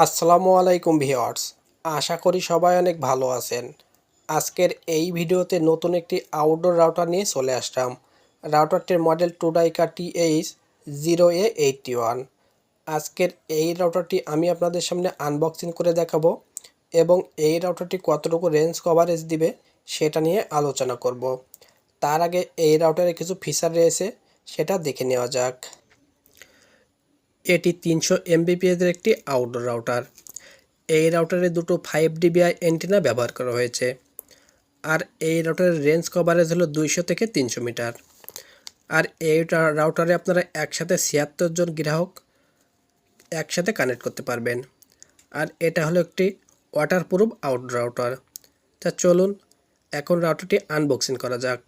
আসসালামু আলাইকুম ভিউয়ার্স, আশা করি সবাই অনেক ভালো আছেন। আজকের এই ভিডিওতে নতুন একটি আউটডোর রাউটার নিয়ে চলে আসলাম। রাউটারটির মডেল টুডাইকা TH0A81। আজকের এই রাউটারটি আমি আপনাদের সামনে আনবক্সিং করে দেখাবো এবং এই রাউটারটি কতটুকু রেঞ্জ কভারেজ দিবে সেটা নিয়ে আলোচনা করব। তার আগে এই রাউটারে কিছু ফিচার রয়েছে, সেটা দেখে নেওয়া যাক। এটি 300 Mbps এর একটি আউটডোর রাউটার। এই রাউটারে দুটো 5dBi অ্যান্টেনা ব্যবহার করা হয়েছে। আর এই রাউটারের রেঞ্জ কভারেজ হলো 200 থেকে 300 মিটার। আর এই রাউটারে আপনারা একসাথে 76 জন গ্রাহক একসাথে কানেক্ট করতে পারবেন। আর এটা হলো একটি ওয়াটারপ্রুফ আউটডোর রাউটার। তা চলুন এখন রাউটারটি আনবক্সিং করা যাক।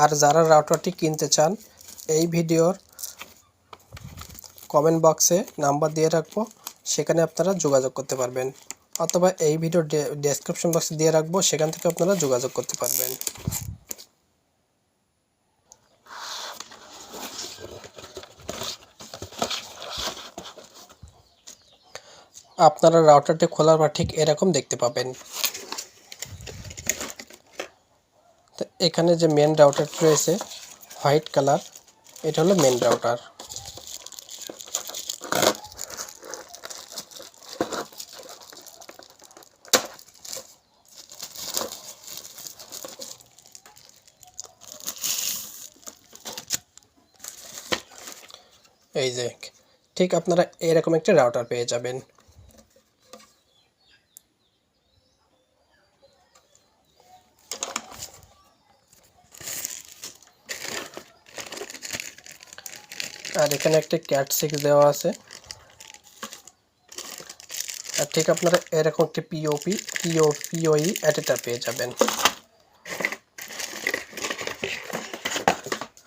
আর যারা রাউটারটি কিনতে চান, এই ভিডিওর কমেন্ট বক্সে নাম্বার দিয়ে রাখবো, সেখানে আপনারা যোগাযোগ করতে পারবেন, অথবা এই ভিডিওর ডেসক্রিপশন বক্সে দিয়ে রাখবো, সেখান থেকে আপনারা যোগাযোগ করতে পারবেন। আপনারা রাউটারটি খোলার পর ঠিক এরকম দেখতে পাবেন। তো এখানে যে মেন রাউটারটি রয়েছে হোয়াইট কালার, এটা হলো মেন রাউটার। এই যে ঠিক আপনারা এরকম একটা রাউটার পেয়ে যাবেন। আর এখানে একটা CAT6 দেওয়া আছে। আর ঠিক আপনারা এরকম একটি PoE অ্যাডাপ্টার পেয়ে যাবেন।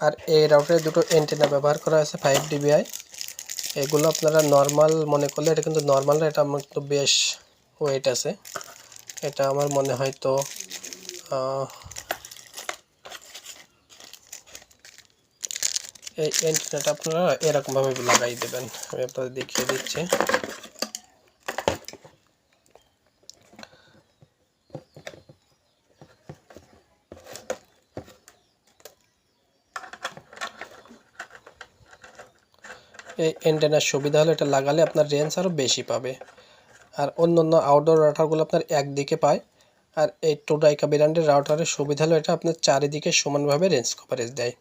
আর এই রাউটারে দুটো অ্যান্টেনা ব্যবহার করা আছে 5dBi। এগুলো আপনারা নর্মাল মনে করলে, এটা কিন্তু নর্মাল না, এটা আমার তো বেশ ওয়েট আছে। এটা আমার মনে হয় তো এই অ্যান্টেনাটা আপনারা এরকমভাবে লাগাই দেবেন। আমি আপনাদের দেখিয়ে দিচ্ছি। এই অ্যান্টেনার সুবিধা হলো এটা লাগালে আপনার রেঞ্জ আরও বেশি পাবে। আর অন্য অন্য আউটডোর রাউটারগুলো আপনার একদিকে পায়। আর এই টুডাইকা ব্র্যান্ডের রাউটারের সুবিধা হলো এটা আপনার চারিদিকে সমানভাবে রেঞ্জ কভারেজ দেয়।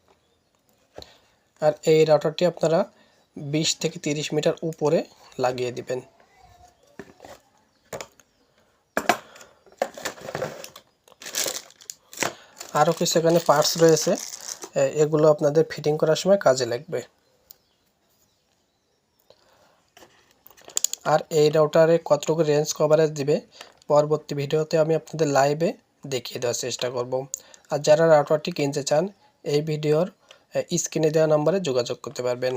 আর এই রাউটারটি আপনারা 20 থেকে 30 মিটার উপরে লাগিয়ে দিবেন। আরও কিছু এখানে পার্টস রয়েছে, এগুলো আপনাদের ফিটিং করার সময় কাজে লাগবে। আর এই রাউটারে কতটুকু রেঞ্জ কভারেজ দিবে পরবর্তী ভিডিওতে আমি আপনাদের লাইভে দেখিয়ে দেওয়ার চেষ্টা করব। আর যারা রাউটারটি কিনতে চান, এই ভিডিওর স্ক্রিনে দেওয়া নম্বরে যোগাযোগ করতে পারবেন।